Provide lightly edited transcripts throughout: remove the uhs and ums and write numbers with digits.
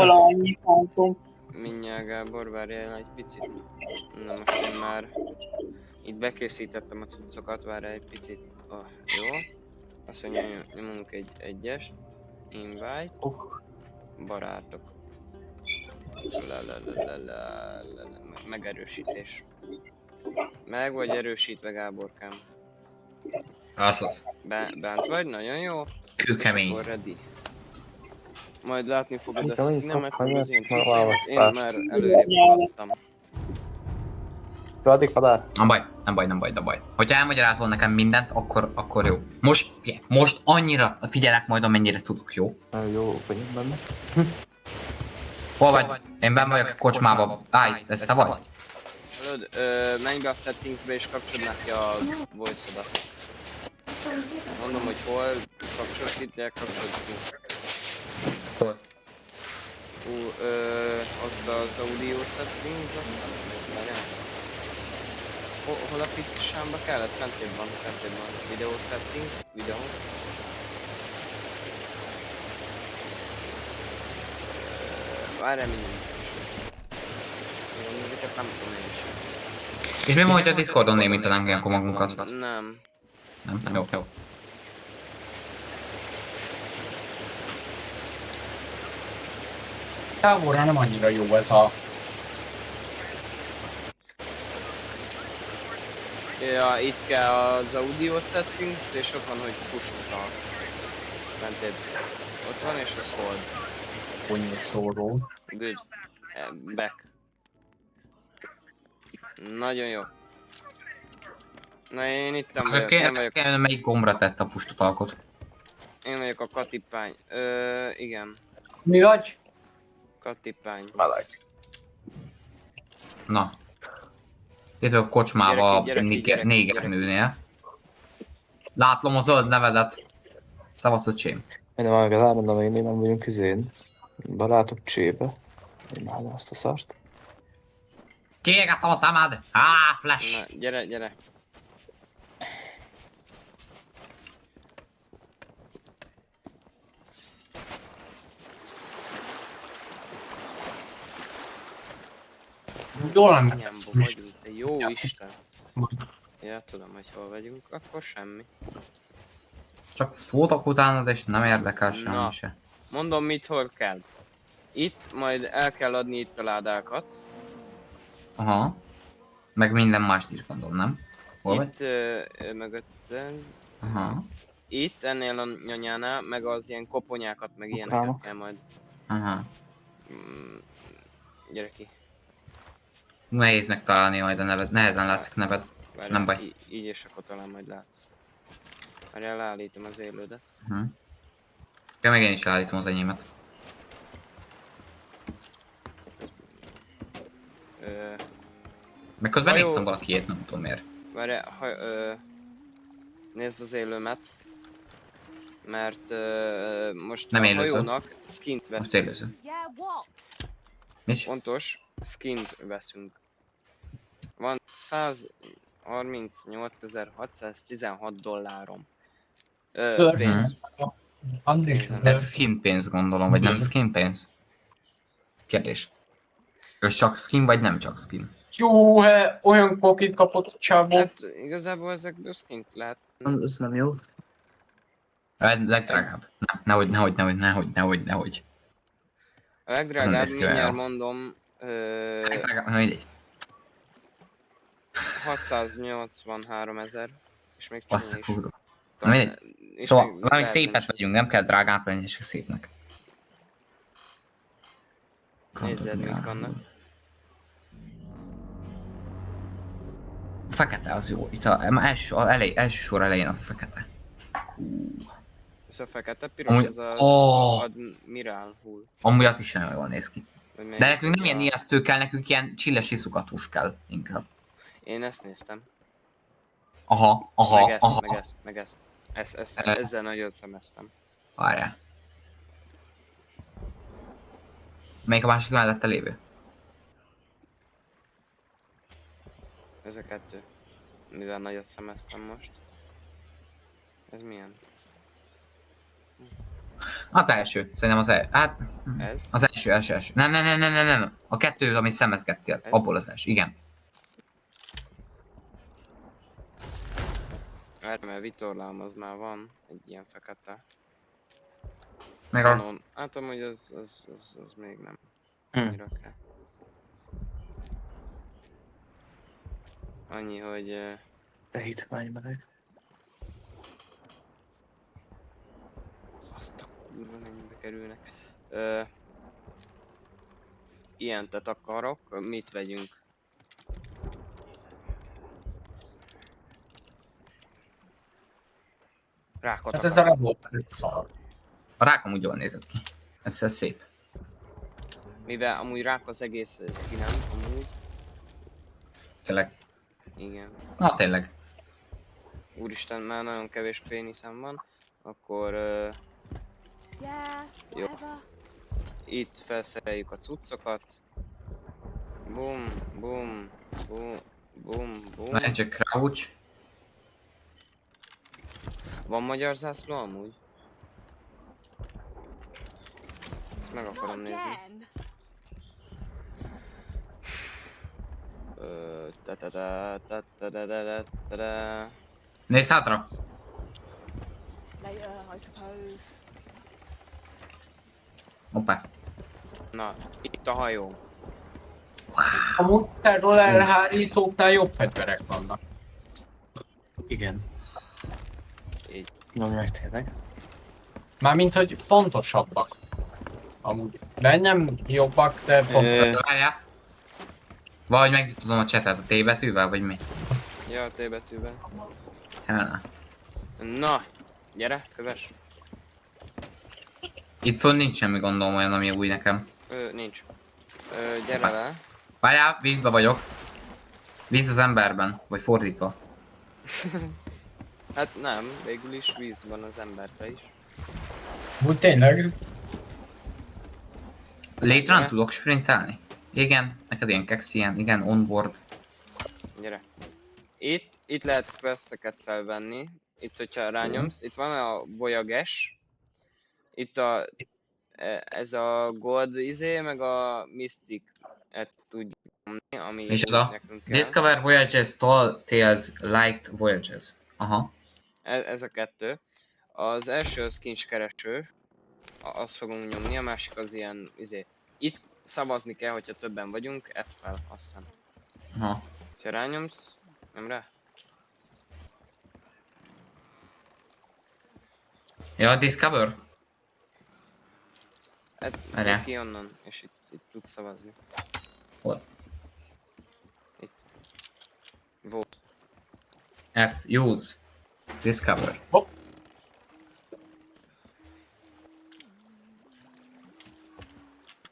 Valami látom. Mindjárt Gábor, várjál egy picit. Na most én már itt bekészítettem a cuccokat, várjál egy picit. Oh, jó. Azt mondja, nyomunk egy egyest. Invite. Barátok. Megerősítés. Meg vagy erősítve, Gáborkám? Az. Bent vagy? Nagyon jó. Kőkemény. És akkor ready. Majd látni fogod a Kemény skinemet, fog, meg az ilyen könnyed csíszémet. Én választást. már előrébb haladtam. Addig padár. Nem baj. Hogyha elmagyarázol nekem mindent, akkor jó. Most annyira figyelek majd, amennyire tudok, jó? Jó, vagyok benne. Hol vagy? Én benn vagyok a kocsmában. Állj, ez te vagy? Hallod, menj be a settingsbe és kapcsold neki a voice-odat. Mondom, hogy hol kapcsolod itt, de kapcsolod ki. Hol? Ott az audio settings, aztán várjál. Hol a pitch-sámba kellett? Fentén van. Video settings, videó. Várjál mindjárt. Ezeket nem tudom én is. És mi van, hogy a Discordon némítanánk ilyenkor magunkat? Nem. Nem? Jó. Távolra nem annyira jó ez a... Ja, itt kell az audio settings, és ott van, hogy push to talk. Mented. Ott van, és az hold. Bonyolult szóról. Good. Back. Nagyon jó. Na én itt vagyok, én vagyok. Melyik gombra tett a pustutalkot? Én vagyok a katipány. Igen. Mi vagy? Katipány. Meleg. Na. Itt a kocsmába Gyerek. négernőnél. Látlom a zöld nevedet. Szavasz, öcsém. Én már elmondom, hogy mi nem vagyunk közén. Barátok csébe. Imádom azt a szart. Kiégettem a szemed! Flash! Na, gyere. Jól lenne. Anyámba vagyunk, te jó Isten. Ja, tudom, hogy hol vagyunk, akkor semmi. Csak futok utánad, és nem érdekel semmi Na. se. Mondom, mit hol kell. Itt majd el kell adni itt a ládákat. Aha. Meg minden mást is gondolom, nem? Hol vagy? Itt mögötten. Aha. Itt ennél a nyanyánál, meg az ilyen koponyákat, meg ilyeneket Ukránok. kell majd. Aha. Gyere ki. Nehéz megtalálni majd a neved. Nehezen látszik neved. Várjál, Nem baj. Így és akkor talán majd látsz. Várjál, leállítom az élődet. Ja, meg én is állítom az enyémet. Meg közben Ha jó. néztem valakiét, nem tudom miért. Várjál, nézd az élőmet. Mert most Nem a élőző. hajónak skint Most veszünk. élőző. Yeah, what? Mit? Fontos, skint veszünk. Van 138.616 dollárom. Pénz. Andris, Ez skin pénz gondolom, vagy nem skin pénz? Kérdés. Ez csak skin, vagy nem csak skin? jó, olyan kokit kapott a csávó. Hát igazából ezekből skint lehet. Ez nem jó. Legdrágább. Nehogy. A Ez legdrágább, nem néz ki olyan mindjárt jól. mondom, Legdrágább, na mindegy. 683 000. És még Azt csomó a is. kurva. Na mindegy. És Szóval még valami lehet szépet nem is. vegyünk, nem kell drágák lenni, csak szépnek. Nézzed, mik vannak. A fekete az jó. Itt első sor elején a fekete. Ez a fekete, piros, Amúgy- ez az Ó. Admiral Hull. Amúgy az is nagyon jól néz ki. Vagy De melyik nekünk nem az ilyen a- ijesztő kell, nekünk ilyen csilles iszukatús kell inkább. Én ezt néztem. Aha. Meg ezt. Ezzel nagyon szemeztem. Várjál. Melyik a másik mellette lévő? Ez a kettő. Mivel nagyot szemeztem most. Ez milyen? Az első, szerintem az első. Hát, Ez? az első. Nem. A kettő, amit szemezgettél. Ez? Abból az első, igen. Mert vitorlám az már van, egy ilyen fekete. Meg a... Canon. Hát amúgy az még nem annyira kell. Annyi, hogy... Behítvány meleg. azt a kurva mennyibe kerülnek. Ilyentet akarok, mit vegyünk? Rákot Hát ez a akarok. revolver egy szar. A rák amúgy jól nézett ki. Ez szép. Mivel amúgy rák az egész skinem, amúgy. Tényleg. Igen. Na tényleg. Úristen, már nagyon kevés péniszem van. Akkor Yeah, Jó. whatever. itt felszereljük a cuccokat. Bum, bum, bum, bum, bum. Magic Crouch. Van magyar zászló amúgy? Ezt meg akarom Not nézni. again. Ta-ta-ta-ta-ta-ta-ta-ta-ta-ta. Nézz hátra! Later, I suppose. Hoppá. Na, itt a hajó. Amúgy erről elhárítóknál jobb fegyverek vannak. Igen. Így. Na meg tényleg. Mármint, hogy fontosabbak. Amúgy. De nem jobbak, de fontosabbak. Várjál. Vagy megnyitodom a chatet a T betűvel, vagy mi? Ja, a T betűben. Helena. Na, gyere, kövess. Itt fönn nincs semmi gondolom olyan, ami új nekem. Nincs. Gyere le. Várjál, vízbe vagyok. Víz az emberben, vagy fordítva. Hát nem, végül is víz van az emberbe is. Úgy tényleg. Létrán Ne. tudok sprintelni? Igen, neked ilyen keksz ilyen, igen, onboard. Gyere. Itt lehet questeket felvenni. Itt, hogyha rányomsz, itt van a Voyages. Itt ez a Gold izé, meg a Mystic tudjuk nyomni, ami Micsoda? nekünk kell. Discover Voyages, Tall Tales, Light Voyages. Aha. Ez a kettő. Az első az kincskereső. Azt fogunk nyomni, a másik az ilyen izé. Itt szavazni kell, hogyha többen vagyunk, F-fel, azt hiszem. Aha. Ha rányomsz, nem rá? Ja, Discover? Hát Erre. ki onnan, és itt tudsz szavazni. Hol? Itt. Volt. F, use. Discover.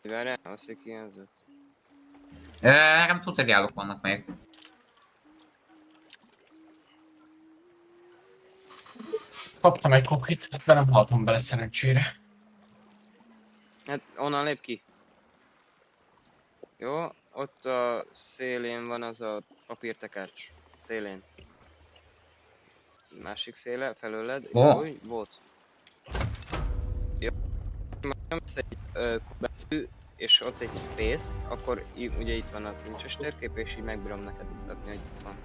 Várjál, azt hogy kijelzőt. Nekem tutoriálok vannak még. Kaptam egy kokit, de nem haltam bele szerencsére. Hát onnan lép ki. Jó, ott a szélén van az a papírtekercs. Szélén. Másik széle, felőled. Ó. Úgy, volt. Jó. Nyomsz egy betű, és ott egy space-t, akkor ugye itt van a kincses térkép, és így megbírom neked mutatni, hogy itt van.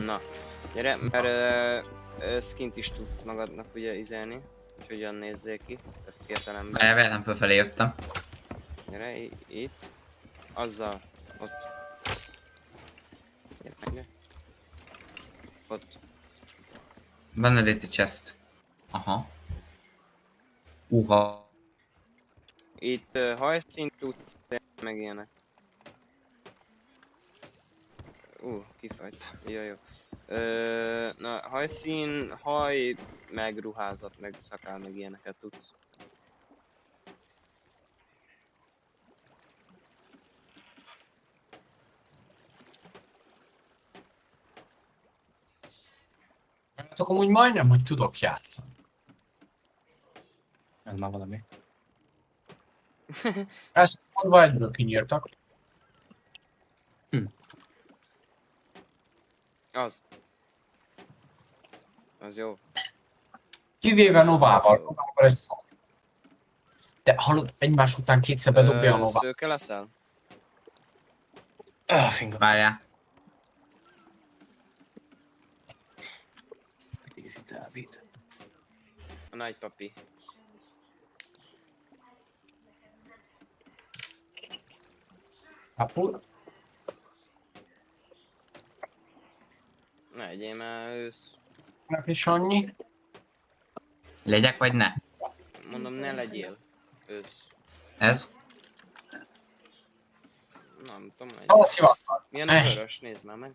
Na, gyere, mert skint is tudsz magadnak ugye izelni, hogy hogyan nézzél ki, tehát fiatalember. Elvelem fölfelé jöttem. Gyere, itt. Azzal, ott. Gyere, gyere. Ott. Benned itt egy chest. Aha. Uha. Itt hajszínt tudsz, meg ilyenek. Kifajt. Jó. Na, hajszín, haj, meg ruházat, meg szakál, meg ilyeneket tudsz. Hát akkor úgy majdnem, hogy tudok játszani. Ez már valami. Ezt mondva egyből kinyírtak. Az. Az jó. Kivéve Novával. Novával egy szó. De hallod, egymás után kétszer bedobja a Novát. Szőke leszel? Finga. Várjál. Idézi Dávid. A nagypapi. Kapul. Ne egyél már ősz. Nem is annyi. Legyek vagy ne? Mondom, ne legyél ősz. Ez? Nem tudom, legyen. Tavasz hivatal. Milyen a vörös? Nézd már meg.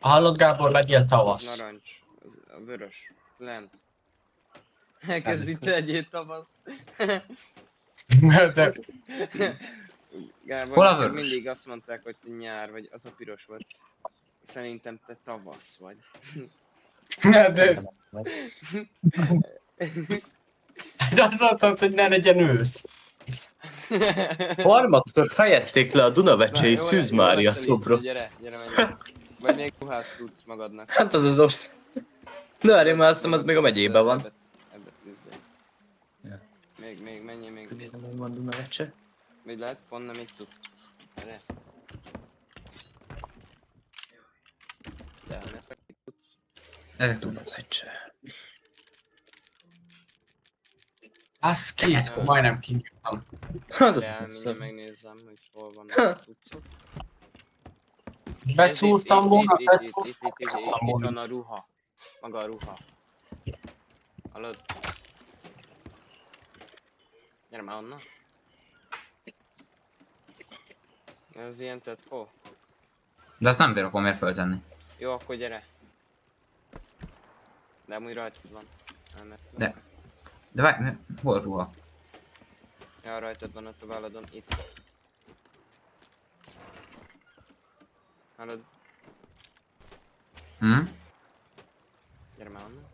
Hallod, Gábor, legyél tavasz. Narancs. A vörös. Lent. Elkezd itt legyél tavasz. De Gábor, Hol a neked vörös? mindig azt mondták, hogy te nyár vagy, az a piros volt. Szerintem te tavasz vagy. de azt mondtad, hogy ne legyen ősz. Harmadszor fejezték le a Dunavecsei Na, Szűz jó Mária lesz a vicc, szobrot. Gyere, menjünk. Vagy még ruhát tudsz magadnak. Hát az az ország. De várj, már azt hiszem, az még a megyében van. Ebbet tűzzél. Ja. Még mennyi, még. Nézem, hogy van Dunavecse. Még lehet, pont nem így tudsz. Gyere. De elmetek, így tudsz. Ezek tudsz. Dunavecse. Az ki, majdnem kinyitottam. Hát az De nem mindjárt szab. megnézem, hogy hol vannak a cuccok. Beszúrtam volna, beszúrtam Itt volna. van a ruha. Maga a ruha. Hallod? Gyere már onnan. Ez ilyen tett hol? De azt nem bírok miért föltenni. Jó, akkor gyere. De amúgy rajtad van. De- De várj, hol ruha? Ja, rajtad van ott a válladon. Itt. Hallod? Hm? Gyere már onnan.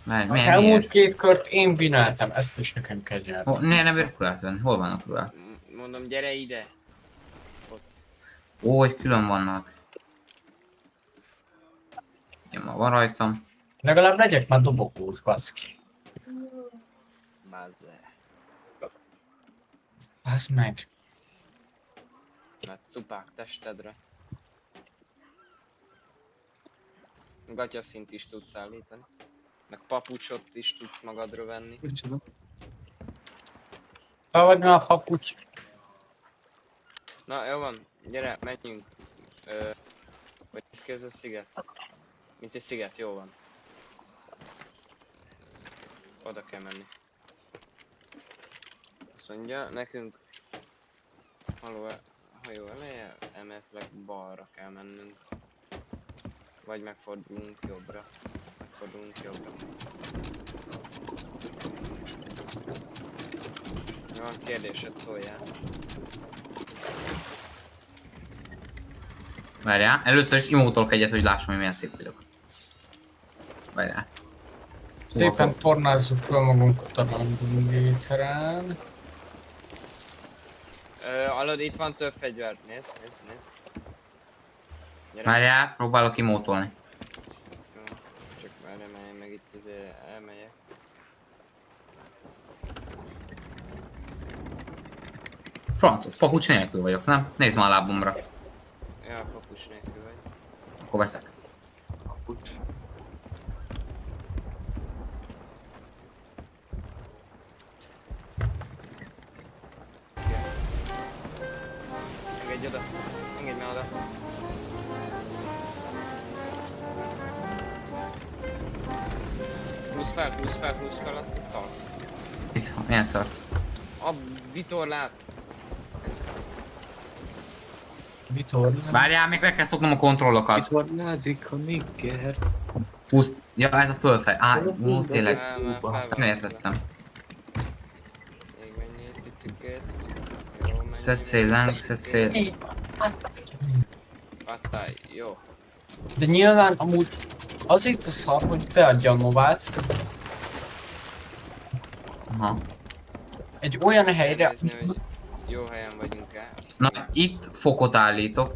Várj, Az miért? elmúlt két kört én vináltam, ezt is nekem kell nyerni. Miért nem bírok ruhát venni? Hol vannak ruhák? Mondom, gyere ide. Ó, hogy külön vannak. Én ma van rajtam. Legalább legyek már dobogós, baszki. Bazze. Baszd meg. Nagy cupák testedre. Gatyaszint is tudsz állítani. Meg papucsot is tudsz magadra venni. Micsoda? Ha vagy már a papucs. Na, jó van, gyere, menjünk. Hogy néz ki ez a sziget? Mint egy sziget, jó van. Oda kell menni. Azt mondja, nekünk hajó eleje, emeletileg balra kell mennünk. Vagy megfordulunk jobbra. Megfordulunk jobbra. Van kérdésed, szóljál. Várjál, először is imótolok egyet, hogy lássam, hogy milyen szép vagyok. Várjál. Szépen tornázzuk fel magunkat a ranglétrán. Hallod, itt van több fegyver. Nézd. Gyere. Várjál, próbálok imótolni. Jó, csak már emeljem meg itt elmegyek. Francos, papucs nélkül vagyok, nem? Nézd már a lábomra. Ja, papucs nélkül vagy. Akkor veszek. Papucs. Engedj oda. Engedj már oda. Húzz fel azt a szart. Itt, milyen szart? A vitorlát. Vitor. Várjál, még meg kell szoknom a kontrollokat. Vitorlázik a nigger. Húsz. Ja, ez a fölfej. Ó, tényleg. Már fel Nem értettem. Még mennyi egy picikét. Jó, mennyi. Szedszél. Adtál, jó. De nyilván amúgy az itt a szar, hogy beadja a Novát Aha. egy olyan helyre, Nézni, hogy jó helyen vagyunk-e. Na, itt fokot állítok.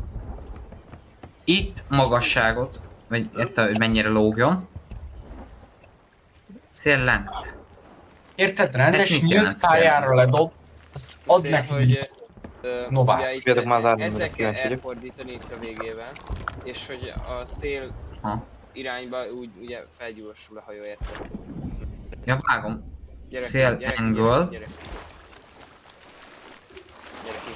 Itt magasságot. Vagy itt, hogy mennyire lógjon. Szél length. Érted? Rendes Ez mit nyílt jelent pályára széllenc? ledob, azt add Szép, neki. hogy Novák. ugye itt Tudjátok, már az árnyékra ezzel kell kíváncsi vagyok. elfordítani itt a végével, és hogy a szél Ha. irányba úgy ugye felgyorsul a hajó, érted? Ja, vágom. Gyere ki, Szél gyere ki, angle. gyere ki, gyere ki. Gyere ki.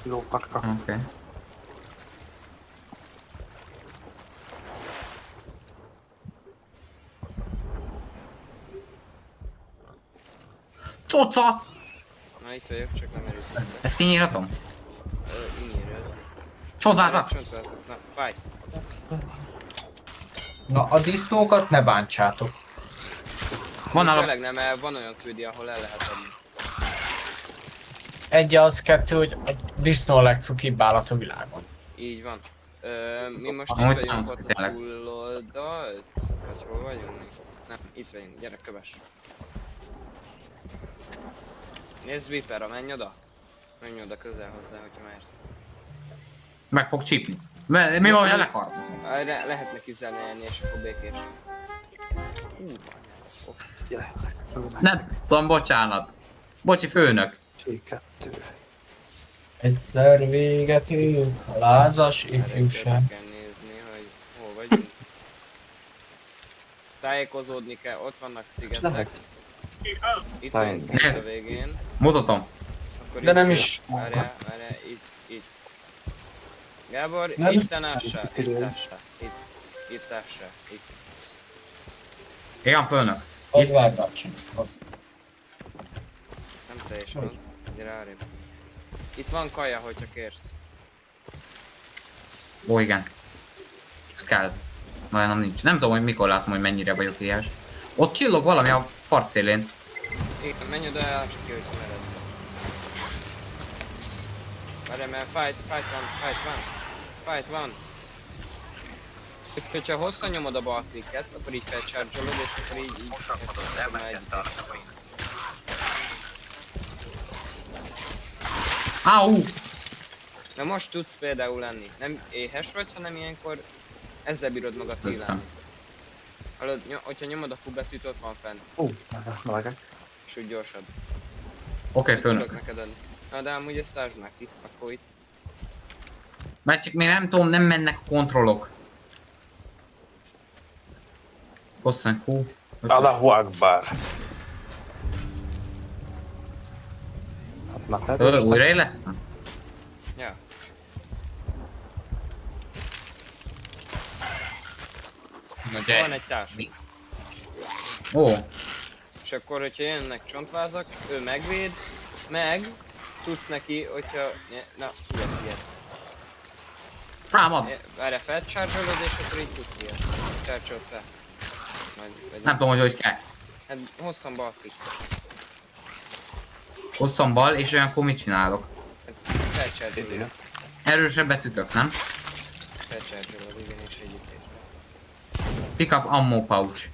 Jó patka. Oké. Okay. Coca! Na itt vagyok, csak nem erősítem. Ezt kinyírhatom? Ínyírjad. Csodáltak! Csontvázok. Na, fight! Na, a disznókat ne bántsátok. Van Itt alap. tényleg nem, mert van olyan küldi, ahol el lehet adni. Egy az, kettő, hogy a disznó a legcukibb állat a világon. Így van. Mi most Amúgy itt vagyunk nem ott a tényleg. túloldalt? Vagy hol vagyunk? Nem, itt vagyunk, gyere köves. Nézd Viperra, menj oda! Menj oda közel hozzá, hogyha mersz. Meg fog csípni. Mi van, hogy lekardozom? Lehet neki zenélni és akkor békés. Nem tudom, bocsánat. Bocsi, főnök. C2. Egyszer véget ér a lázas ifjúság. Kell nézni, hogy hol vagyunk. Tájékozódni kell, ott vannak szigetek. Lehet. Itt Tájén. vagyunk itt a végén. Mutatom. Akkor De itt nem szép. is- Várjál, itt. Gábor, Nem itt is- ássál, itt idő. itt ássál, itt. Igen, főnök. Ott vággatson. Nem teljesen ott. Gyere arrébb. Itt van kaja, hogyha kérsz. Ó, igen. Ez kell. Olyan nincs. Nem tudom, hogy mikor látom, hogy mennyire vagyok éhes. Ott csillog valami a part szélén. Igen, menj oda, ásd ki, hogyha mered. Várjál, mert fight van. Hogyha hosszan nyomod a bal klikket, akkor így felcharge-olod, és akkor így megy. Áú! Na most tudsz például lenni. Nem éhes vagy, hanem ilyenkor ezzel bírod magad cílálni. Tudtam. Hallod, hogyha nyomod a Q betűt, ott van fent, Melegek. és úgy gyorsad. Oké, Tudok főnök. neked adni. Na de amúgy ezt tártsd meg ki, akkor itt. Mert csak még nem tudom, nem mennek a kontrollok. Hosszan Q. Allahu Akbar. Hát na, tehát Újra leszem? Ja. Na Van egy társ. Ó, És akkor, hogyha jönnek csontvázak, ő megvéd, meg tudsz neki, hogyha... Na, figyelj. támad! Várjál, felcharge-olod, és akkor így tudsz ilyet. Charge-old fel. Vagy Nem tudom, hogy kell. Hát hosszan bal click. Hosszan bal, és olyankor mit csinálok? Hát felcharge-olod. Idiot. Erősebbet ütök, nem? Felcharge-olod, igen, és együttésben. Pick up ammo pouch.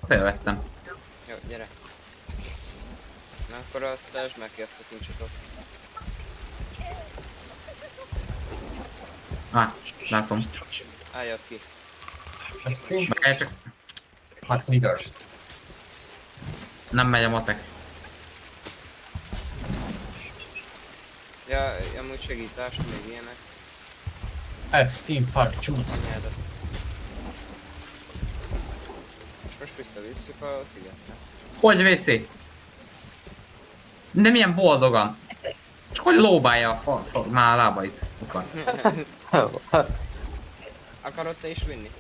Felvettem. Jó, gyere. Na akkor azt tártsd meg ki azt a kincsetot. Látom. Álljad ki. Meg csak Hát Snickers. nem megy a matek. Ja, amúgy segítást, még ilyenek. Epstein fuck juice. Nyeldet. És most visszavisszük a szigetre. Hogy viszi? De milyen boldogan. Csak hogy lóbálja már a lábait. Akar. Akarod te is vinni?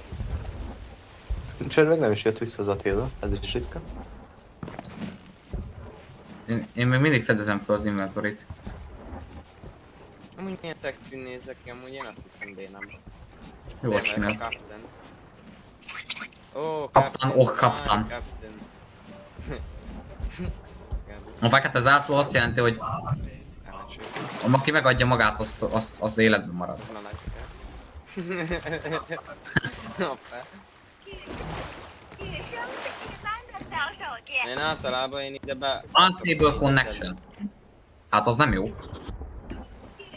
Csörg meg nem is jött vissza az Attila, ez is ritka. Én még mindig fedezem fel az inventorit. Amúgy milyen textin nézek ki, amúgy én azt hittem bénám. Jó azt Tényleg, csinál. Captain. Ó, Kaptan, kaptan. Captain. A fekete zászló azt jelenti, hogy aki megadja magát, az életben marad. Na, Hoppá. Én általában ide be... Unstable connection. Hát az nem jó.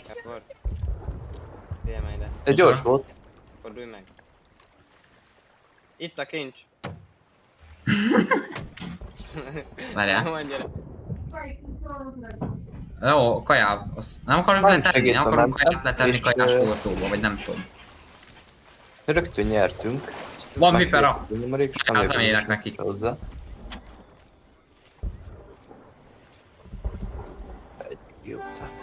Akkor... Figyelj meg ide. Egy gyors volt. Fordulj meg. Itt a kincs. Várjál. Nem annyira. Jó, kaját. Nem akarunk Nem letenni, segít nem a akarunk mentem, kaját letenni és, kajás hordóba, vagy nem tudom. Rögtön nyertünk. Van vipera. Hát nem érek neki. Hozzá. Egy jó, tehát.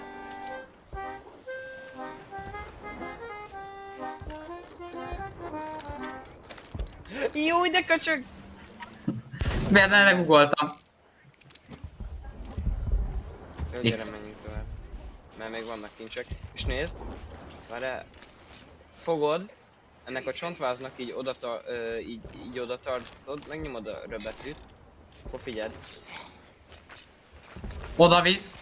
Jó, de köcsög! Miért nem legugoltam? Jó, X. gyere, menjünk tovább. Mert még vannak kincsek. És nézd, várjál. Fogod, ennek a csontváznak így így oda tartod, megnyomod a röbetűt. Akkor figyeld. Oda visz.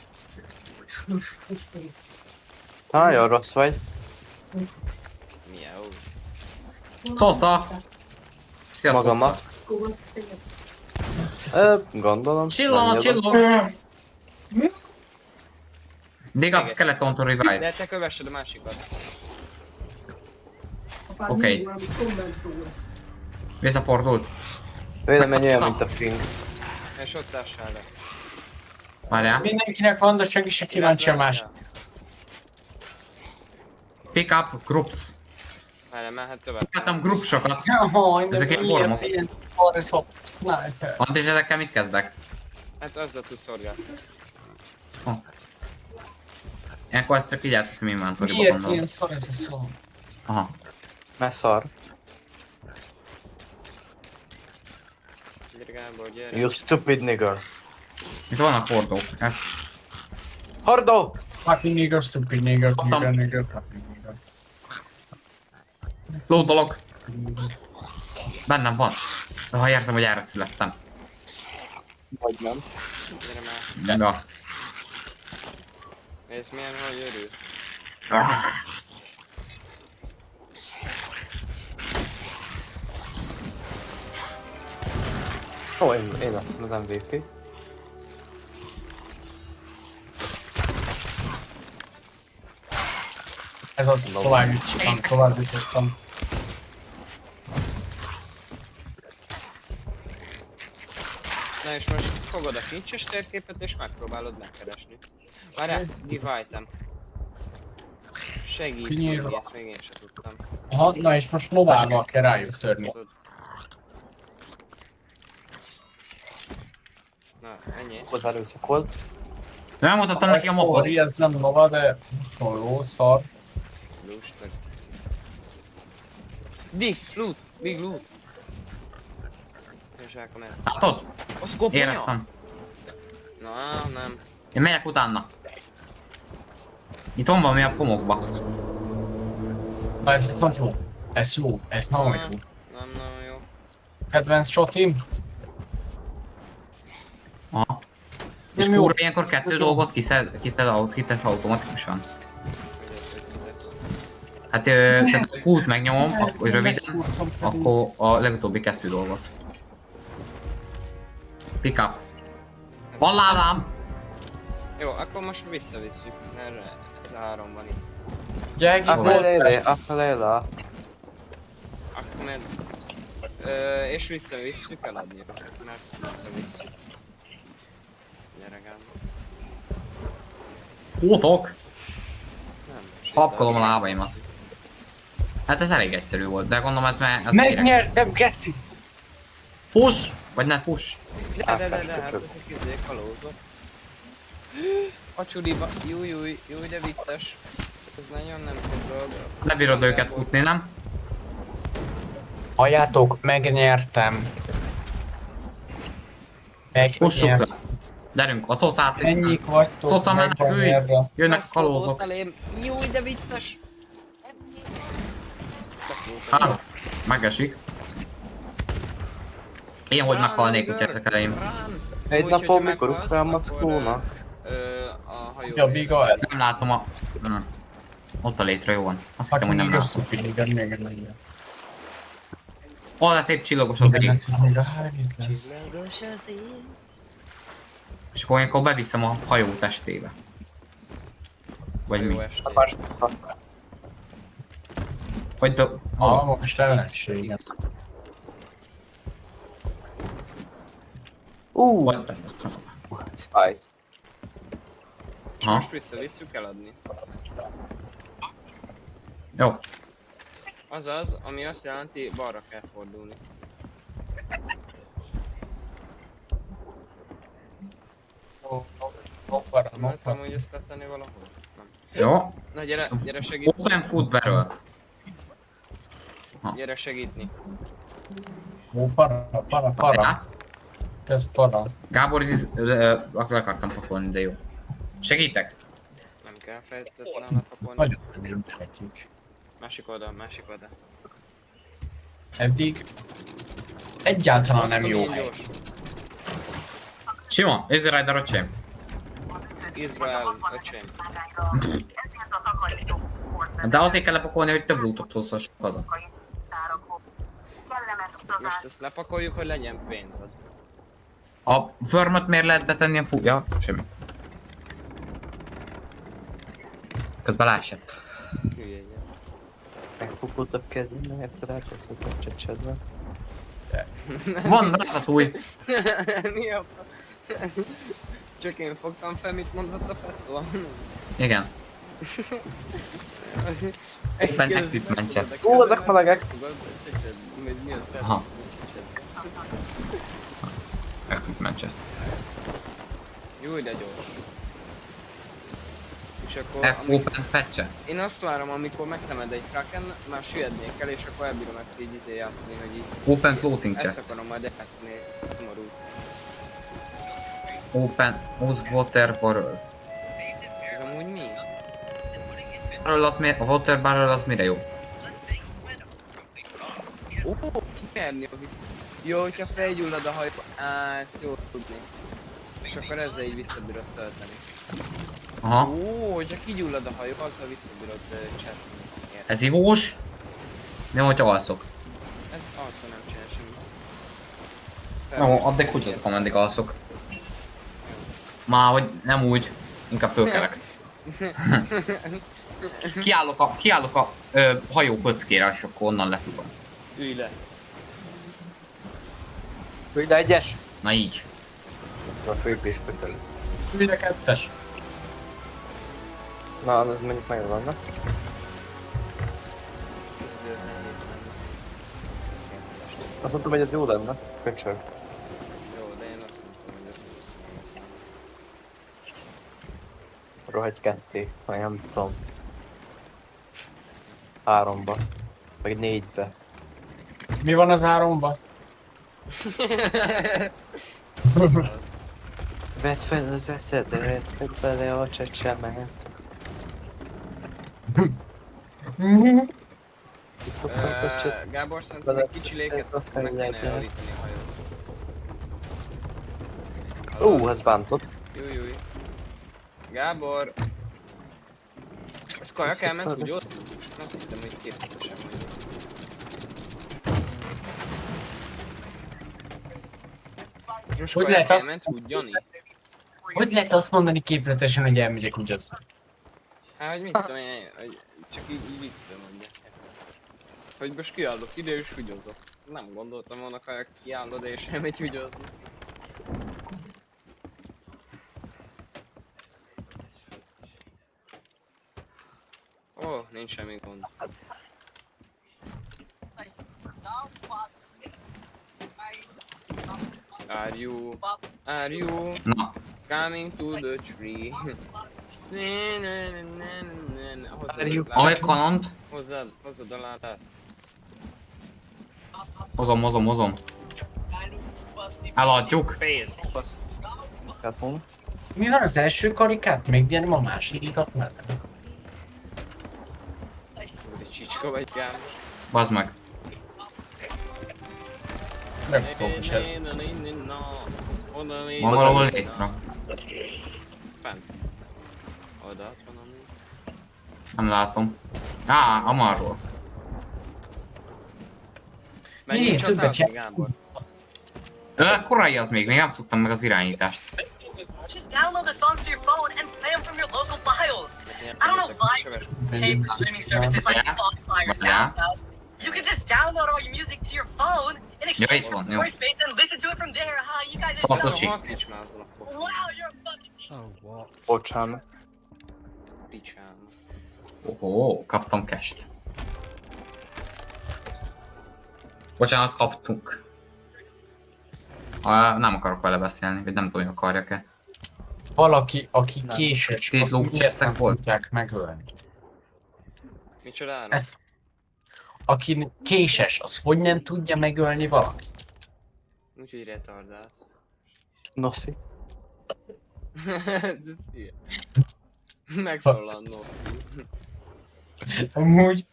Nagyon rossz vagy. Miau. Szósza. Szia, Magamat. Szósza. Gondolom. Csillom, nem csillom. Dig up Igen. skeleton to revive. De te kövessed a másikat. Oké. Visszafordult. Vélemény olyan, mint a fing. És ott társál le. Várjál. Mindenkinek van, de senki se kíváncsi a másik. Pick up groups. Várjál, mehet tovább. Láttam groupsokat. Jaj, Ezek ilyen formok. ilyen szarszok, sniper. Ant és ezekkel mit kezdek? Hát azzal tudsz horgászni. Ilyenkor ezt csak így átteszem inventoryba, Miért gondolom. ilyen szar ez a szó? Aha. Mert szar. Gyere Gábor, gyere. You stupid nigger. Itt vannak hordók. Hordó! Fucking nigger, stupid nigger, Kaptam. nigger, fucking nigger. Lódolok. Bennem van. De ha érzem, hogy erre születtem. Vagy nem. Gyere már. Ja. Nézd milyen, hogy örül. Ó, én lettem az MVP. Ez az, tovább jutottam. Na és most fogod a kincses térképet és megpróbálod megkeresni. Várjál, give item. Segít, Kinyírva. hogy ezt még én sem tudtam. Aha, na és most novával kell rájuk törni. Tud. Na, ennyi. Hozzá erőszakolt. Nem mutattam neki a mapot. Sorry, ez nem nova, de hasonló, szar. Lustag. Big loot! Big loot! És elkamer. Látod? Az koponya? Éreztem. Na, nem. Én megyek utána. Itt van valami a homokba. Na ez viszont jó. Ez jó, ez nagyon jó. Nem jó. Kedvenc shotim? Aha. És Nem jó. kurva ilyenkor kettő dolgot kitesz automatikusan. Hogy ez. Hát tehát a Q-t megnyomom, akkor röviden, Megszúrtam pedig. akkor a legutóbbi kettő dolgot. Pick up. Van ládám! Jó, akkor most visszavisszük, mert ez a 3 van itt. Gyegi Akalele, volt. akalele. Ahmed. És visszavisszük eladni, mert visszavisszük. Gyere Gábor. Fótok! Nem. Kapkolom a lábaimat. Hát ez elég egyszerű volt, de gondolom ez már... Megnyertem, Geci! Fuss! Vagy ne fuss! De, hát ezek kalózok. A csudiba, júj, de vicces. Ez nagyon nem szép dolog. Lebírod őket futni, nem? Halljátok, megnyertem. Fussuk le! Gyerünk, a cocát! Ennyik vagytok, Coca menekülj! megnyerve. Jönnek kalózok! Júj, de vicces. Hát, megesik. Én hogy meghalnék, hogyha ezek elején. Egy napon mikor ugrál mackónak? A hajó. Ja, Biga, ez. Nem látom a... Nem. Ott a létre, jó van. Azt hittem, hogy nem Fucking látom. stupid, igen, még egy legyen. Ó, de szép csillagos az ég. Csillagos az ég. És akkor olyankor beviszem a hajó testébe. Vagy mi? Jó estét. Hogy do... Ah, most ellenséget. What the fuck? Ez fájt. És Ha? most visszavisszük eladni. Jó. Azaz, ami azt jelenti, balra kell fordulni. Nem tudom, hogy ezt lehet tenni valahol? Nem. Jó. Na gyere segít. Open food barrel. Gyere segítni. Ó, para. Ja. Kezd para. Gábor, akkor akartam pakolni, de jó. Segítek? Nem kell feltétlenül lepakolni. Nagyon nem nekik. Másik oldal, másik oldal. Eddig egyáltalán nem jó Milyen hely. gyors. Sima, Easy Rider öcsém. Izrael, öcsém. De azért kell lepakolni, hogy több lootot hozzassuk haza. Most ezt lepakoljuk, hogy legyen pénzed. A firmot miért lehet betenni a ja, semmi. Közben lássett. Hülye egy. Megfogultak kedvén, érted elkezdtek a csecsedve. Van ratatúj. Mi a Csak én fogtam fel, mit mondott a fecó. Igen. Open equipment chest. Ó, ezek melegek! Mi az? Aha. Equipment chest. Jó, de gyors. És akkor... F open pet chest. Én azt várom, amikor megtemed egy kraken, már süllyednék el, és akkor elbírom ezt így játszani, hogy így... Open clothing Ezt chest. akarom majd játszani, ezt a szomorút. Open use water barrel. Ez amúgy mi? Barrel az miért? A water barrel az mire jó? Ó, kimerni a vissza. Jó, hogyha felgyullad a hajó... Á, ezt jó tudni. És akkor ezzel így visszabírod tölteni. Aha. Ó, hogyha kigyullad a hajó, azzal visszabírod cseszni. Ez ivós. Mi van, hogyha alszok? Ez alszó nem csinál semmit. Jó, addig kutyázok, ameddig alszok. Már hogy nem úgy, inkább fölkelek. Kiállok a hajó pöckére, és akkor onnan letudom. Ülj le. Ülj le egyes! Na így. A főbb is kötelik. Ülj kettes. Na, az mondjuk megvan, na? Kezdő, ez nehéz lenne. Azt mondtam, hogy ez jó lenne. Köcsög. Jó, de én azt mondtam, hogy ez jó. Rohagy ketté, vagy nem tudom. 3-ba. Vagy 4-be. Mi van az 3-ba? Vedd fel az eszedet, tedd bele a csecsemet. Kiszoktak a cset... Gábor, szerintem egy kicsi léket a meg kéne fejlődjen. elítani a hajót. Ez bántott. Júj. Gábor! Ez kajak elment, úgy ott? Azt hittem, hogy képletesen vagy. Ez most Hogy kajak lehet azt- elment, úgy, Jani? Hogy lehet azt mondani képletesen, hogy elmegyek úgy az? Hát, hogy mit tudom én, hogy csak így viccben mondja. Hogy most kiállok ide és húgyozok. Nem gondoltam volna, kajak kiállod és elmegy húgyozni. Ó, nincs semmi gond. Are you Na, coming to the tree? Are you- ahogy kanont, Hozzad a látát. hozom. Eladjuk. Pénz! Azt... kellett volna. Mi van az első karikát? Még gyerem a másodikat már nem. Egy csicska vagy Gábor. Bazd meg. Nem fogos ez. Van valahol létre. Fent. Oda, ott van ami. Nem látom. Á, amarról. Menjünk többet csatázni, Gábor. Korai az még nem szoktam meg az irányítást. Just download the songs to your phone and play them from your local files. I don't know why you pay for streaming services like Spotify or Yeah. SoundCloud. You can just download all your music to your phone in exchange itt for van, jó. storage space and listen to it from there. Ha, you guys Szóval are Kocsi. Ha kicsmázzon a fos. wow, you're fucking Oh, what? Bocsánat. Picsám. Ohó, kaptam cash-t. Bocsánat, kaptunk. Nem akarok vele beszélni, vagy nem tudom, hogy akarjak-e. Valaki, aki késes, State azt loop miért chest-ek nem volt? tudják megölni. Micsodára? Ez, aki késes, az hogy nem tudja megölni valaki? Úgyhogy retardált. Noszi. De szia. Megszólal Nossi. Amúgy,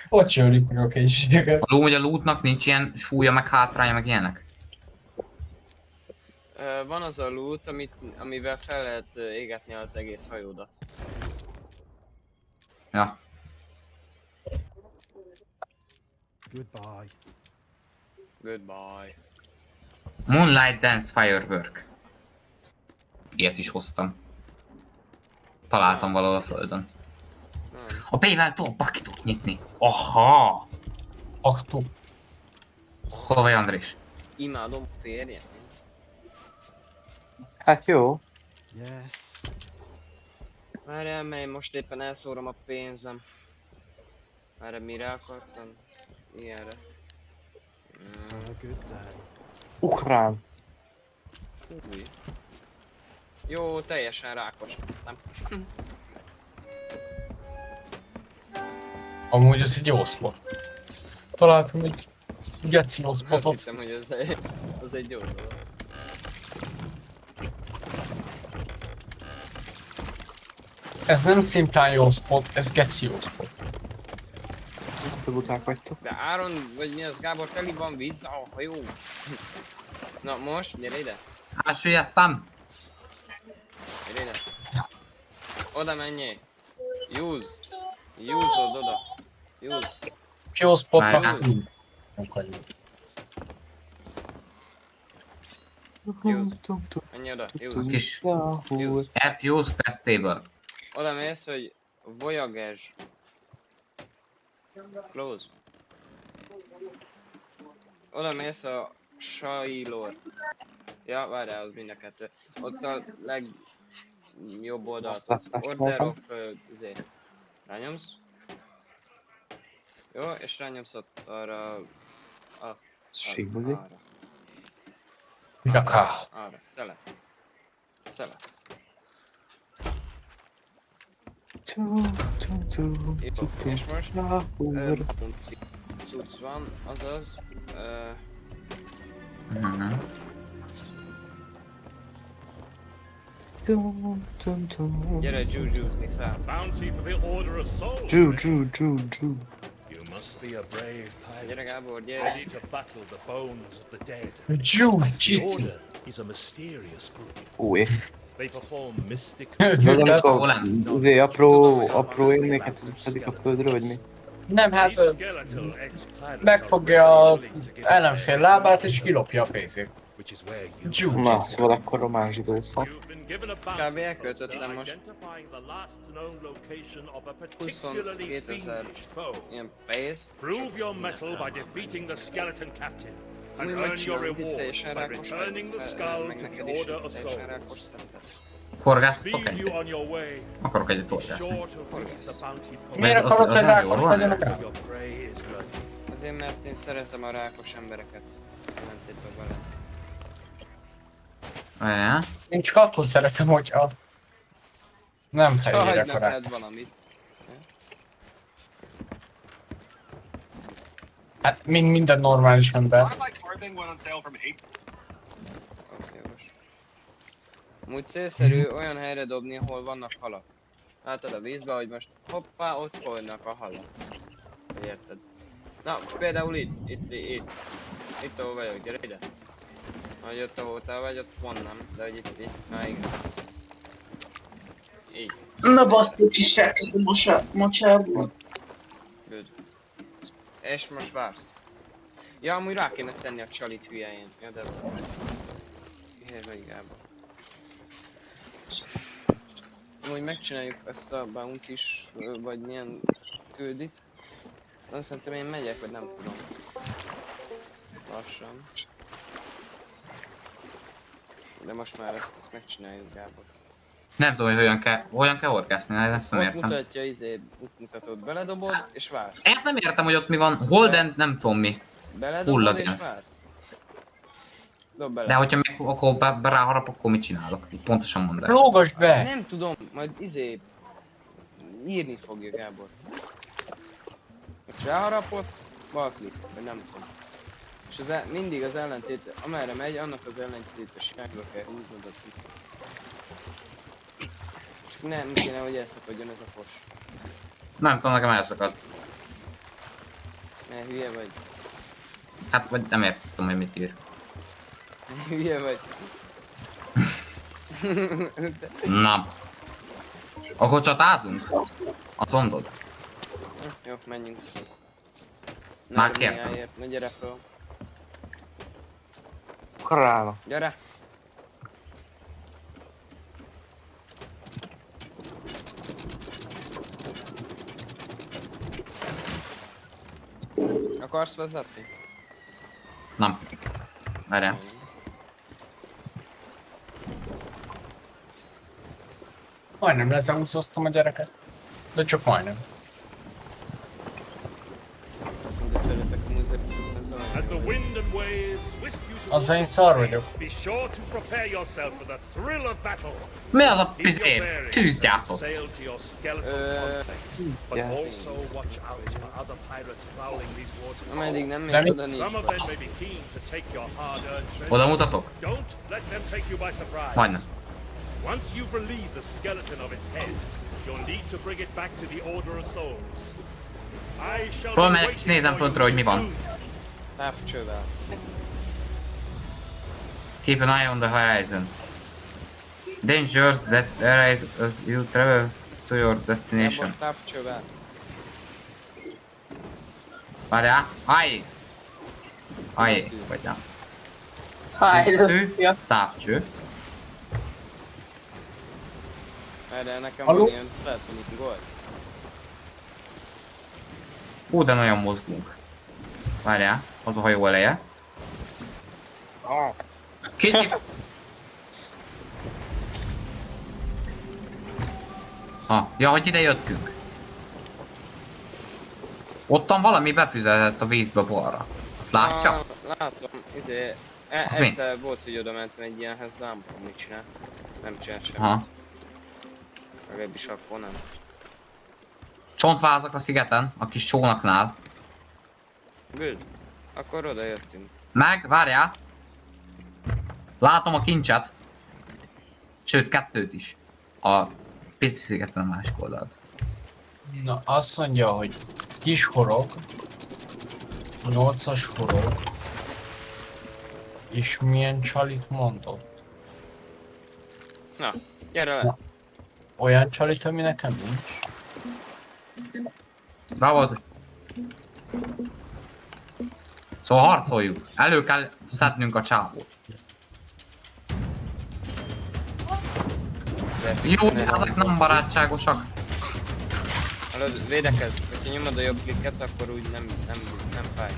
ott csölik meg a készséget. Hogy a lootnak nincs ilyen súlya, meg hátránya, meg ilyenek? Van az a loot, amivel fel lehet égetni az egész hajódat. Ja. Goodbye. Goodbye. Moonlight Dance Firework. Ilyet is hoztam. Találtam valahol a földön. Nem. A B-vel tudok bucketot nyitni. Aha! Aktu. Hol vagy Andrés? Imádom férjem. Hát jó. Yes. Várjál, mely most éppen elszórom a pénzem. Erre mire akartam? Ilyenre. Have a good day. Ukrán. Fúj. Jó, teljesen rákos. Nem. Amúgy ez egy jó spot. Találtunk egy geci jó Azt spotot. hittem, hogy az egy jó dolog. Ez nem szimplán jó spot, ez geci jó spot. Buták vagytok. De Áron, vagy mi az, Gábor, teli van víz a hajó. Na most, gyere ide. Ásülyeztem! Gyere ide. Oda menjél. Use. Use-od oda. Use. Jó spotnak. Várjál. Menj oda. Use. Kis Yahoo. F-Use Quest Table. Oda mész, hogy Voyagage. Close. Oda mész a Shailor. Ja, várjál, az mind a kettő. Ott a legjobb oldalt az Order of rányomsz. Jó, és rányomsz ott arra. Simuli. Jaka. Arra, select. Select. Jó, és most cucc van, azaz Mhm. gyere jujuzni fel. Bounty for the Order of Souls. Jew. You must be a brave Gyere pilot, Gábor, gyere. ready to battle the bones of the dead. The Jiu-jitsu. Order is a mysterious group. Új. They perform mystic Ez az, amikor Holland. azért apró énnéket szedik a földre, vagy mi? Nem, hát These skeletal ex-pilots megfogja are a willing to give ellenfél lábát és kilopja a pénzét. which is where you Jiu. Na, szóval akkor román zsidó szó. You've been given a Kb. bounty elköltöttem for most identifying the last known location of a particularly 22 000 fiendish foe. ilyen pénzt. Prove your mettle by defeating the skeleton captain and Úgy earn your megcsinálom, itt reward teljesen by rákos returning the skull meg to neked the is Order of teljesen rákos Souls. szemben. Horgásztatok Speed you on egyet? your way. Akarok egyet Be horgászni. sure to read the bounty Miért az- akarod, az hogy nem rákos jó, legyenek post. rá? Your prey is lurking. Azért mert én szeretem a rákos embereket. Ellentétben vele. Várjál. Én csak akkor szeretem, hogyha nem fehérek a Hagynak rá. hát valamit. Hát mint minden normális ember. Oké, most. Amúgy célszerű olyan helyre dobni, ahol vannak halak. Látod a vízbe, hogy most hoppá, ott folynak a halak. Hogy érted? Na, például itt, ahol vagyok, gyere ide. Hogy ott ahol te vagy, ott van nem, de hogy itt, na igen. Így, Na basszuk, kiselkedő mocsából. good. És most vársz. Ja, amúgy rá kéne tenni a csalit hülyején. Ja, de van. Miért megy Gábor? Amúgy megcsináljuk ezt a bounty is, vagy milyen küldit. Aztán szerintem én megyek, vagy nem tudom. lassan. De most már ezt megcsináljuk, Gábor. Nem tudom, hogy hogyan kell orgászni, ezt nem Ott értem. mutatja, útmutatót beledobod, és vársz. Ezt nem értem, hogy ott mi van, Holden nem tudom mi. Beledobod Hullad és ezt. vársz. Dob bele. De hogyha meg akkor ráharap, akkor mit csinálok? Így pontosan mondd el. Lógass be! Nem tudom, majd írni fogja, Gábor. Most ráharapott, bal klik, vagy nem tudom. És mindig az ellentét, amerre megy, annak az ellentétességről kell húznod a klik. Csak nem kéne, hogy elszakadjon ez a fos. Nem tudom, nekem elszakadt. Ne, hülye vagy. Hát vagy nem értettem, hogy mit ír. Hülye vagy. Na. Akkor csatázunk? Azt mondod? Jó, menjünk. Már kértem. Narniáért, na gyere fel. Karána. Gyere! Akarsz vezetni? Nem. Várjál. Majdnem lezeúszoztam a gyereket. De csak majdnem. De szeretek a múzeumban. As the wind and waves whisk you to Azzal én szar vagyok. be sure to prepare yourself for the thrill of battle. Mi az a Keep your pizé? bearings Tűzgyászok. and sail to your skeletal conflict. But Yeah. also watch out for other pirates prowling these waters. Ameddig nem Nem mész oda nincs. Some of them may be keen to take your hard-earned treasure. Oda mutatok? Don't let them take you by surprise. Majdnem. Once you've relieved the skeleton of its head, you'll need to bring it back to the Order of Souls. I shall be Fölmegyek és waiting nézem for föntről, hogy mi you van. soon. Távcsővel. Keep an eye on the horizon. Dangers that arise as you travel to your destination. Gábor, távcsővel. Várjál. Ajj! Ajj, vagy nem. Háj, ja. Távcső. Erre nekem Haló? van ilyen, lehet, hogy itt gold. Hú, de nagyon mozgunk. Várjál, az a hajó eleje. Kicsi... Ja, hogy ide jöttünk. Ottan valami befüzetett a vízbe balra. Azt látja? Látom, Az mi? egyszer volt, hogy oda mentem egy ilyenhez, de nem tudom mit csinál. Nem csinál semmit. Aha. Legalábbis akkor nem. Csontvázak a szigeten, a kis csónaknál. Good. Akkor oda jöttünk. Meg, várjál. Látom a kincset. Sőt, kettőt is. A pici szigeten a másik oldalt. Na, azt mondja, hogy kis horog, 8-as horog, és milyen csalit mondott? Na, gyere le! Na. Olyan csalit, ami nekem nincs. Bravo! Szóval harcoljuk. Elő kell szednünk a csávót. Jó, de ezek nem barátságosak. Hallod, védekezz. Ha nyomod a jobb klikket, akkor úgy nem fáj.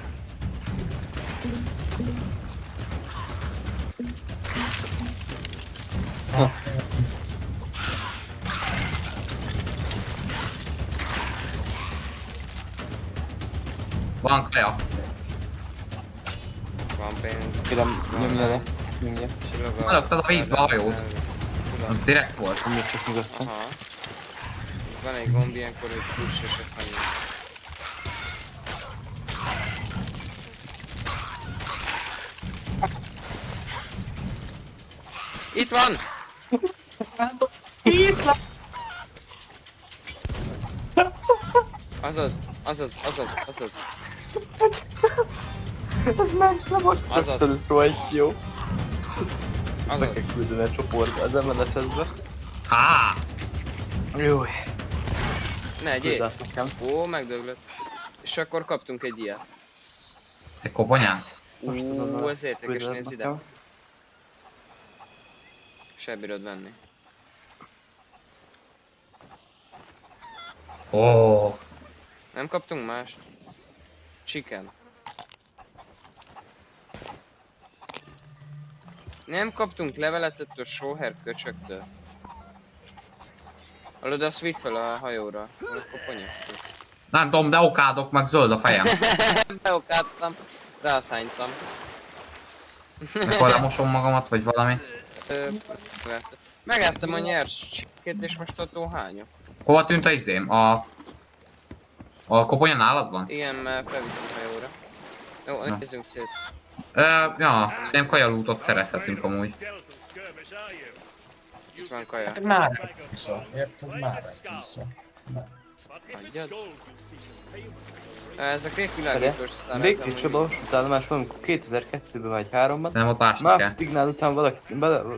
Van kaja. Van pénz. Kérem, nyomja le. Nyomja. Csillog Adogtad a vízbe a hajót. Tudom. Az direkt volt. Nyomja csak nyugodtan. Aha. Van egy gomb ilyenkor, hogy push, és ezt hagyjuk. Itt van! Azaz. Ez nem most. Azaz. Ez rohadt jó. Meg Azaz. kell küldeni a csoportba az MNS-edbe. Há! Jó. Ne, Küld gyere. át nekem. Ó, megdöglött. És akkor kaptunk egy ilyet. Egy koponyát? Most azonnal Ez értékes, küld át nézd ide. nekem. Se bírod venni. Ó. Nem kaptunk mást? Chicken. Nem kaptunk levelet ettől Soher köcsöktől. Hallod, azt vidd fel a hajóra. Hol a koponya? Nem tudom, de okádok, meg zöld a fejem. Beokádtam, rászánytam. Akkor lemosom magamat, vagy valami. Megettem a nyers csikkét, és most attól hányok. Hova tűnt a izém? A koponya nálad van? Igen, mert felvittem a hajóra. Jó, Na. nézzünk szét. Ja, szerintem kajalútot szerezhetünk amúgy. Skeleton skirmish, are you? Itt van kaja. Hát már vissza, érted? Már vissza. But if it's Hagyjad. gold you seek as payment, Ez a kék világítós szár. Rég kicsoda, utána más van, amikor 2002-ben vagy 3-ban. Szerintem ott ásni Már kell. szignál után valaki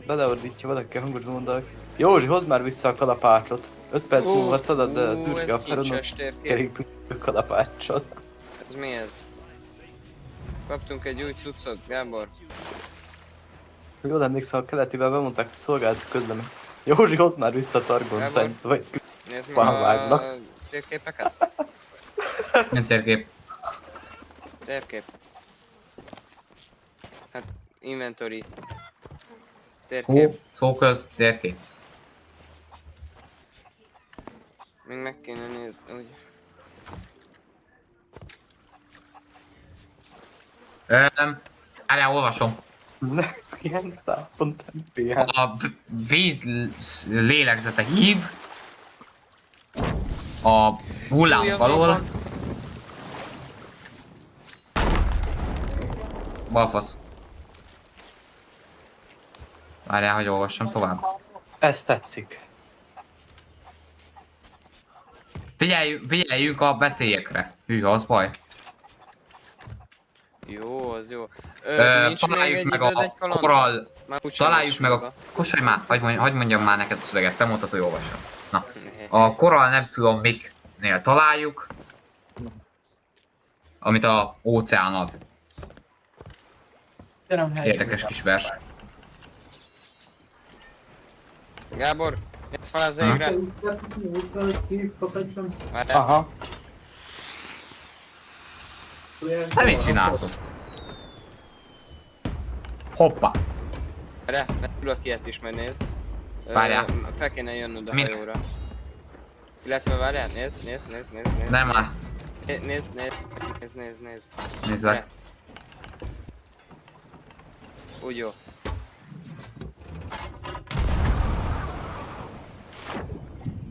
beleordítja, valaki hangosan mondanak. Józsi, hozd már vissza a kalapácsot. 5 perc múlva szalad az űrge a feronok, kincses térkép. kerékbünk a kalapácsot. Ez mi ez? Kaptunk egy új cuccot, Gábor. Jól emlékszem, a keletivel bemondták, hogy szolgált közlemény. Józsi, hozd már vissza a targon Gábor? szerint, vagy Nézd meg Pálvágnak. a térképeket. Milyen térkép? Térkép. Hát, inventory. Térkép. Szóköz, térkép. Még meg kéne nézni, úgy. Várjál, olvasom. Next tápon tempéján. A víz lélegzete hív. A hullámok alól. Balfasz. Várjál, hogy olvassam tovább. Ez tetszik. Figyeljünk a veszélyekre. Hűha, az baj. Jó, az jó. Találjuk meg a korall. Már úgy Találjuk meg a... Kossolj már, hagyd mondjam már neked a szöveget, te mondtad, hogy olvassam. Na. A korall nemfülomiknél találjuk, amit a óceán ad. Érdekes kis vers. Gábor, nézd fel az égre. Várjál. Aha. Te mit csinálsz ott? Hoppá. Várjál, mert tudok ilyet is, majd nézd. Várjál. Fel kéne jönnöd a Mi? hajóra. Illetve várjál, nézd. Nem már. Nézd. Nézzek. Úgy jó.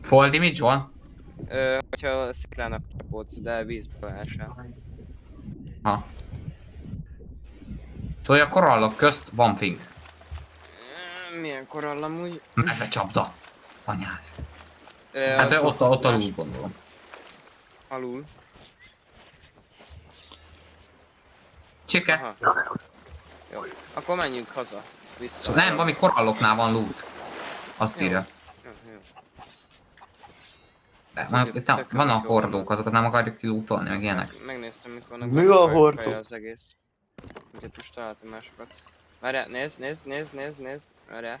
Fold image van? Hogyha a sziklának csapódsz, de vízbe esel. Ha. Szóval a korallok közt van fink. Milyen korall amúgy? Meze csapda. Anyás. Ö, Hát akkor ott más- alul gondolom. Alul. Csirke? Aha. Jó. Akkor menjünk haza. Vissza. Nem, valami koralloknál van loot. Azt Jó. írja. Jó. De van a hordók, azokat nem akarjuk kilootolni, meg ilyenek. Megnéztem, mikor vannak Mi benne a kaja- hordó? kaja az egész. Úgyhogy most találtam másokat. Várjál, nézd. Várjál.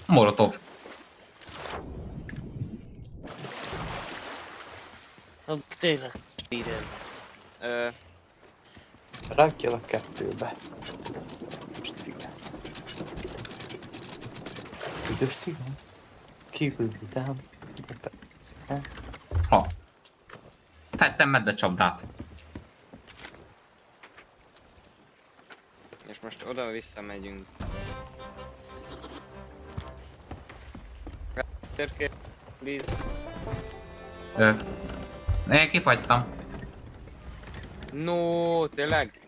Molotov. Tényleg, írjál. Ö, Rakjál a kettőbe. Most cigán. Üdös cigán. Kívül vidám. De persze. Ha. Tettem medvecsapdát. és most oda-vissza megyünk. Térkép, please. Én kifagytam. No, tényleg?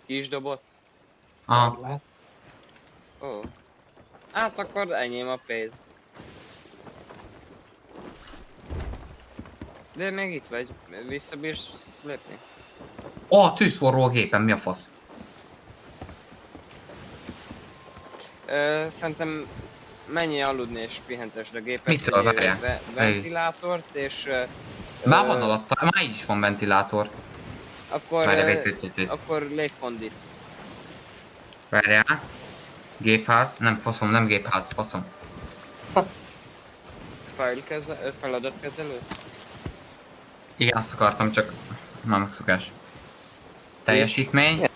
Kis dobott? Ó. Hát akkor enyém a pénz. De még itt vagy, visszabírsz lépni? Tűzforró a gépen, mi a fasz? Szerintem menjél aludni és pihentesd a gépet. Mitől? vegyél Várjál. Ventilátort és... Már van alatta, már így is van ventilátor. Akkor... Várjál, wait. Akkor légkondit. Várjál. Gépház, nem faszom, nem gépház, faszom. Feladatkezelő? Igen, azt akartam, csak már megszokás. Teljesítmény.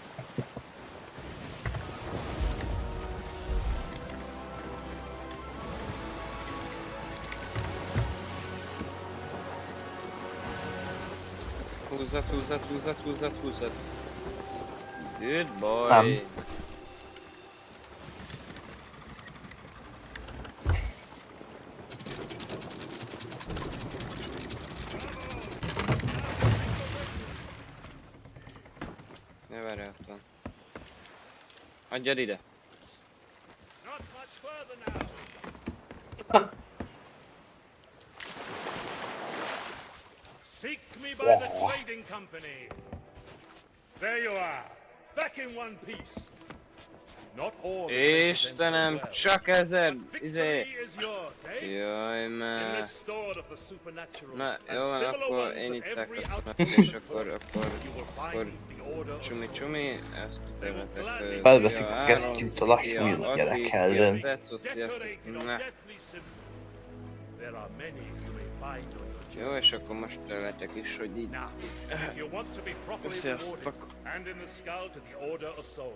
Húzzad. Good boy. Nem. Ne várj otthon. Adjad ide. Not much further now. Seek me by the trading company. There you are. Back in one piece. Not all that represents Istenem, your wealth. csak 1000, Victory izé. is yours, eh? Jaj, In már. this store of the supernatural Na, and jó van, similar akkor ones én of itt every elkezdtem, outpost és in akkor you will find the order of csumi, ezt területek. Felveszik a kesztyűt a lassú gyerek ellen. Tetszó, sziasztok. decorated or Na, deathly symbol. There are many you may find on your jó, journey. és akkor most területek is, hogy így. Now, if you want to be properly Sziasztok. rewarded, and in the skull to the order of souls.